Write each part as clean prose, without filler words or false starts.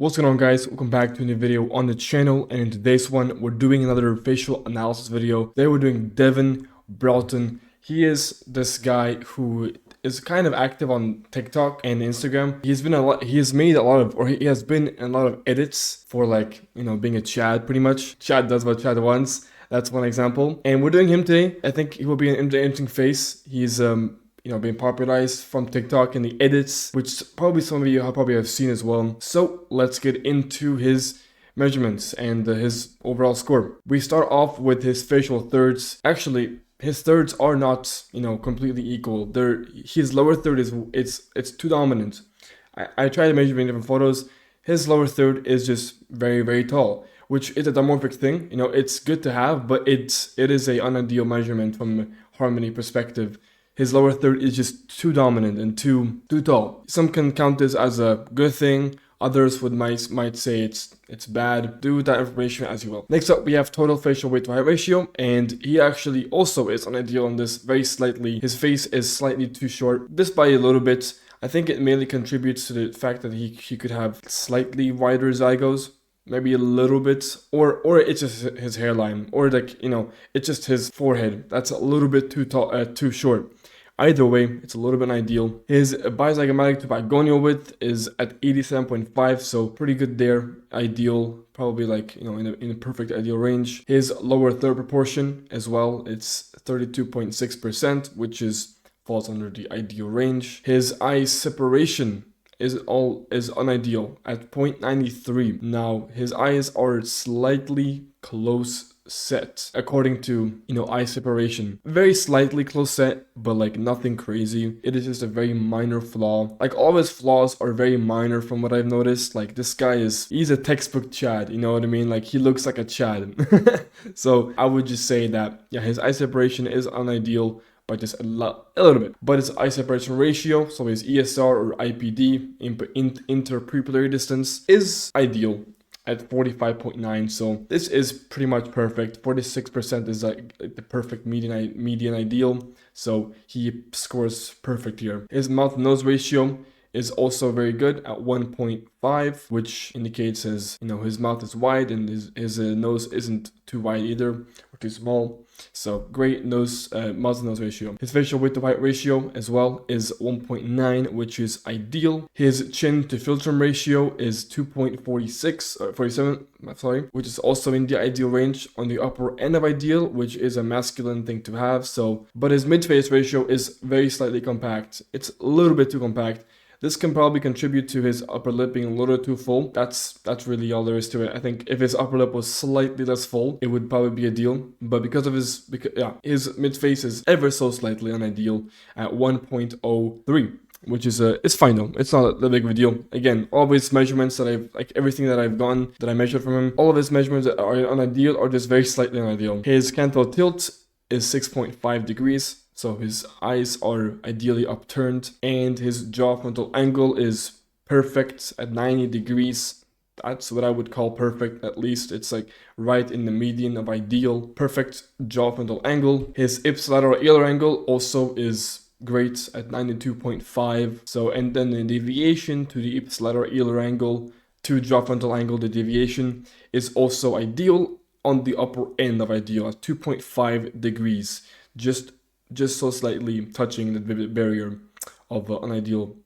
What's going on, guys? Welcome back to a new video on the channel, and in today's one we're doing another facial analysis video. Today we're doing Devon Broughton. He is this guy who is kind of active on TikTok and Instagram. He has made a lot of, or he has been in a lot of edits for, like, being a Chad, pretty much. Chad does what Chad wants. That's one example. And we're doing him today. I think he will be an interesting face. He's being popularized from TikTok and the edits, which probably some of you have seen as well. So let's get into his measurements and his overall score. We start off with his facial thirds. Actually, his thirds are not, completely equal. His lower third it's too dominant. I tried measuring different photos. His lower third is just very, very tall, which is a dimorphic thing. It's good to have, but it is a unideal measurement from a harmony perspective. His lower third is just too dominant and too tall. Some can count this as a good thing. Others might say it's bad. Do that information as you will. Next up, we have total facial weight to height ratio, and he actually also is unideal on this very slightly. His face is slightly too short, this by a little bit. I think it mainly contributes to the fact that he could have slightly wider zygos. Maybe a little bit, or it's just his hairline, or it's just his forehead. That's a little bit too short. Either way, it's a little bit ideal. His bizygomatic to bigonial width is at 87.5, so pretty good there. Ideal, probably in a perfect ideal range. His lower third proportion as well, it's 32.6%, which falls under the ideal range. His eye separation is unideal at 0.93. Now his eyes are slightly close set according to eye separation, very slightly close set, but nothing crazy. It is just a very minor flaw. All of his flaws are very minor from what I've noticed. This guy he's a textbook Chad, you know what I mean? He looks like a Chad. So I would just say that his eye separation is unideal by just a little bit, but his eye separation ratio, so his ESR or IPD, interpupillary distance, is ideal at 45.9. So this is pretty much perfect. 46% is like the perfect median ideal, so he scores perfect here. His mouth nose ratio is also very good at 1.5, which indicates his mouth is wide and his nose isn't too wide either, or too small. So great mouth to nose ratio. His facial weight to height ratio as well is 1.9, which is ideal. His chin to philtrum ratio is 2.47, which is also in the ideal range, on the upper end of ideal, which is a masculine thing to have. But his mid-face ratio is very slightly compact. It's a little bit too compact. This can probably contribute to his upper lip being a little too full. That's really all there is to it. I think if his upper lip was slightly less full, it would probably be a deal. But because of his mid-face is ever so slightly unideal at 1.03. Which is it's fine though. It's not that big of a deal. Again, all of his measurements that everything that I've done, that I measured from him, all of his measurements that are unideal or just very slightly unideal. His canthal tilt is 6.5 degrees. So his eyes are ideally upturned, and his jaw frontal angle is perfect at 90 degrees. That's what I would call perfect, at least. It's right in the median of ideal. Perfect jaw frontal angle. His ipsilateral alar angle also is great at 92.5. So, and then the deviation to the ipsilateral alar angle to jaw frontal angle, the deviation is also ideal on the upper end of ideal at 2.5 degrees. Just so slightly touching the barrier of unideal,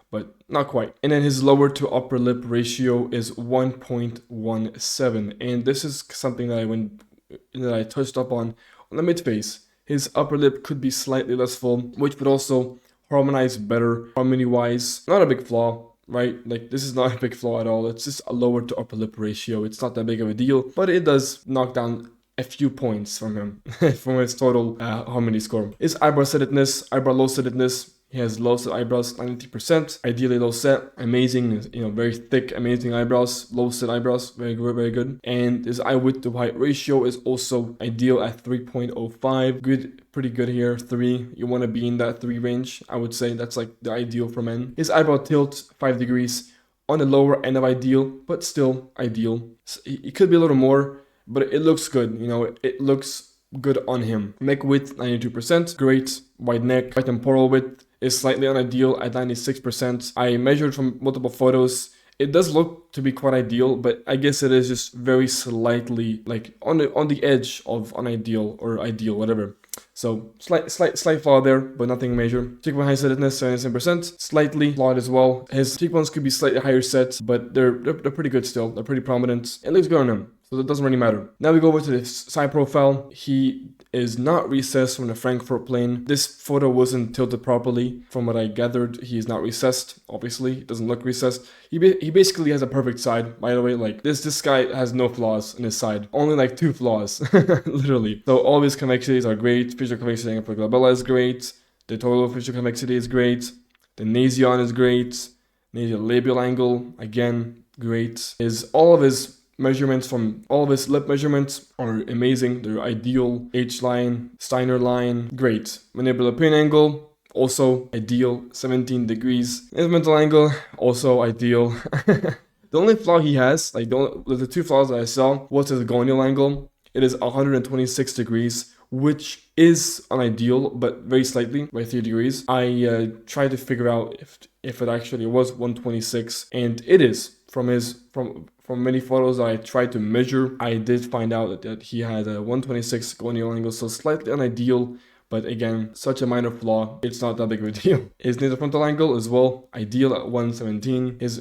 but not quite. And then his lower to upper lip ratio is 1.17, and this is something that I touched up on the mid face. His upper lip could be slightly less full, which would also harmonize better harmony wise. Not a big flaw, right? This is not a big flaw at all. It's just a lower to upper lip ratio. It's not that big of a deal, but it does knock down a few points from him, from his total harmony score. His eyebrow settedness, eyebrow low settedness. He has low set eyebrows, 93%. Ideally low set, amazing, very thick, amazing eyebrows, low set eyebrows, very good, very good. And his eye width to height ratio is also ideal at 3.05. Good, pretty good here. 3. You want to be in that 3 range. I would say that's the ideal for men. His eyebrow tilt, 5 degrees, on the lower end of ideal, but still ideal. So it could be a little more, but it looks good, it looks good on him. Neck width, 92%, great. Wide neck. Right temporal width is slightly unideal at 96%. I measured from multiple photos. it does look to be quite ideal, but I guess it is just very slightly like on the edge of unideal or ideal, whatever. So slight flaw there, but nothing major. Cheekbone high setness 77%, slightly flawed as well. His cheekbones could be slightly higher set, but they're pretty good still. They're pretty prominent. It looks good on him, so that doesn't really matter. Now we go over to the side profile. He is not recessed from the Frankfurt plane. This photo wasn't tilted properly. From what I gathered, he is not recessed. Obviously, it doesn't look recessed. He basically has a perfect side, by the way. Like this guy has no flaws in his side. Only like 2 flaws, literally. So all of his convexities are great. Facial convexity and glabella is great. The total facial convexity is great. The nasion is great. Nasal labial angle, again, great. All of his measurements from all of his lip measurements are amazing. They're ideal. H-line, Steiner line, great. Mandibular pin angle, also ideal, 17 degrees. His mental angle, also ideal. The only flaw he has, like the 2 flaws that I saw, was his gonial angle. It is 126 degrees, which is unideal, but very slightly, by 3 degrees. I tried to figure out if it actually was 126, and it is. From many photos I tried to measure, I did find out that he had a 126 gonial angle, so slightly unideal, but again, such a minor flaw, it's not that big of a deal. His nasal frontal angle as well, ideal at 117. His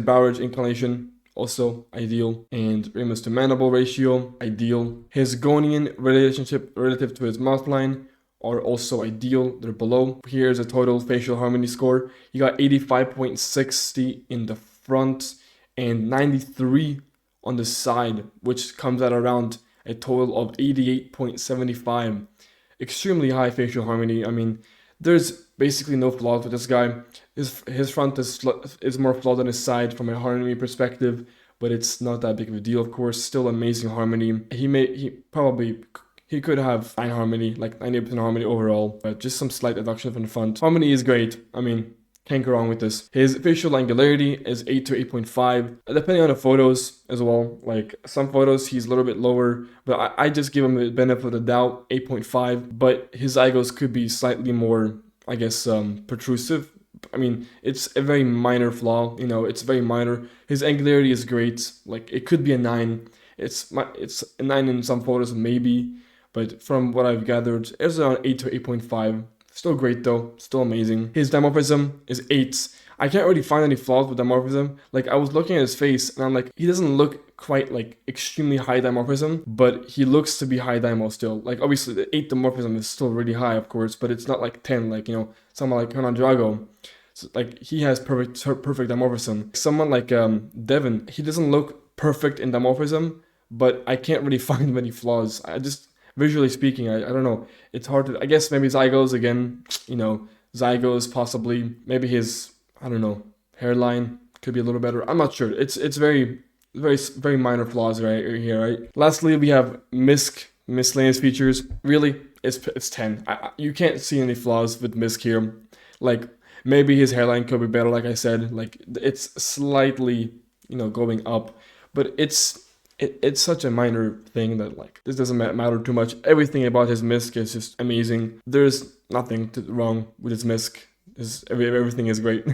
brow ridge inclination, also ideal. And ramus to mandible ratio, ideal. His gonian relationship relative to his mouth line are also ideal. They're below. Here's a total facial harmony score. You got 85.60 in the front and 93 on the side, which comes at around a total of 88.75. Extremely high facial harmony. I mean, there's basically no flaws with this guy. His front is more flawed than his side from a harmony perspective, but it's not that big of a deal, of course. Still amazing harmony. He could have fine harmony, like 90% harmony overall, but just some slight deduction from the front. Harmony is great. I mean, can't go wrong with this. His facial angularity is 8 to 8.5, depending on the photos as well. Like some photos, he's a little bit lower, but I just give him the benefit of the doubt, 8.5. But his zygos could be slightly more, I guess, protrusive. I mean, it's a very minor flaw. You know, it's very minor. His angularity is great. Like it could be a 9. It's a 9 in some photos, maybe. But from what I've gathered, it's around 8 to 8.5. Still great though, still amazing. His dimorphism is 8. I can't really find any flaws with dimorphism. Like I was looking at his face and I'm like, he doesn't look quite like extremely high dimorphism, but he looks to be high dimo still. Like obviously the 8 dimorphism is still really high, of course, but it's not like 10, like, you know, someone like Hernan Drago. So, like he has perfect dimorphism. Someone like Devon, he doesn't look perfect in dimorphism, but I can't really find many flaws. Visually speaking, I don't know. It's hard to, I guess maybe zygos again, you know, zygos possibly. Maybe his, I don't know, hairline could be a little better. I'm not sure. It's very minor flaws right here, right? Lastly, we have miscellaneous features. Really, it's 10. You can't see any flaws with Misk here. Like maybe his hairline could be better, like I said. Like it's slightly, you know, going up, but it's such a minor thing that like this doesn't matter too much. Everything about his Misk is just amazing. There's nothing wrong with his Misk. Everything is great.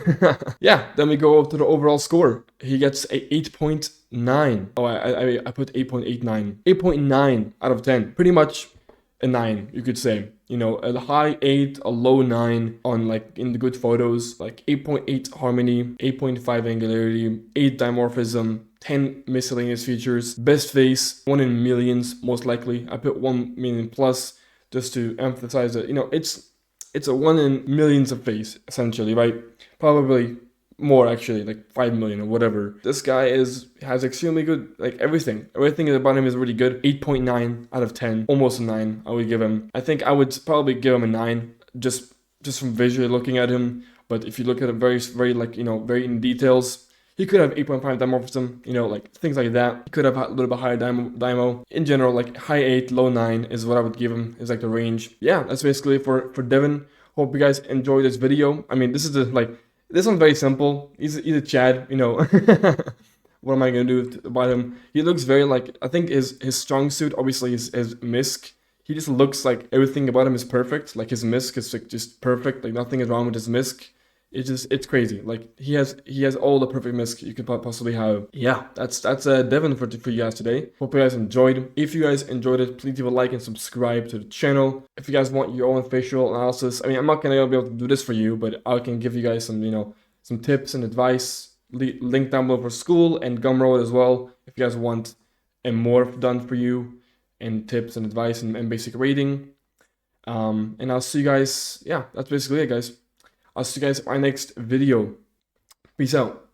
Yeah, then we go to the overall score. He gets a 8.9. Oh, I put 8.89. 8.9 out of 10. Pretty much a 9, you could say. You know, a high 8, a low 9 on like in the good photos. Like 8.8 harmony, 8.5 angularity, 8 dimorphism, 10 miscellaneous features, best face, 1 in millions, most likely. I put 1 million plus just to emphasize that, you know, it's a 1 in millions of face, essentially, right? Probably more actually, like 5 million or whatever. This guy has extremely good, like everything about him is really good. 8.9 out of 10, almost a 9 I would give him. I think I would probably give him a 9 just from visually looking at him. But if you look at him very like, you know, very in details, he could have 8.5 dimorphism, you know, like things like that. He could have a little bit higher dimo. In general, like high 8, low 9 is what I would give him, is like the range. Yeah, that's basically for Devon. Hope you guys enjoyed this video. I mean, this one's very simple. He's a Chad, you know. What am I gonna do about him? He looks very like, I think his strong suit obviously is Misk. He just looks like everything about him is perfect. Like his Misk is like just perfect. Like nothing is wrong with his Misk. it's crazy. Like he has all the perfect misc you could possibly have. Yeah, that's Devon for you guys today. Hope you guys enjoyed. If you guys enjoyed it, please leave a like and subscribe to the channel. If you guys want your own facial analysis, I mean, I'm not gonna be able to do this for you, but I can give you guys some, you know, some tips and advice. Link down below for school and Gumroad as well. If you guys want a morph done for you and tips and advice and basic rating. And I'll see you guys. Yeah, that's basically it, guys. I'll see you guys in my next video. Peace out.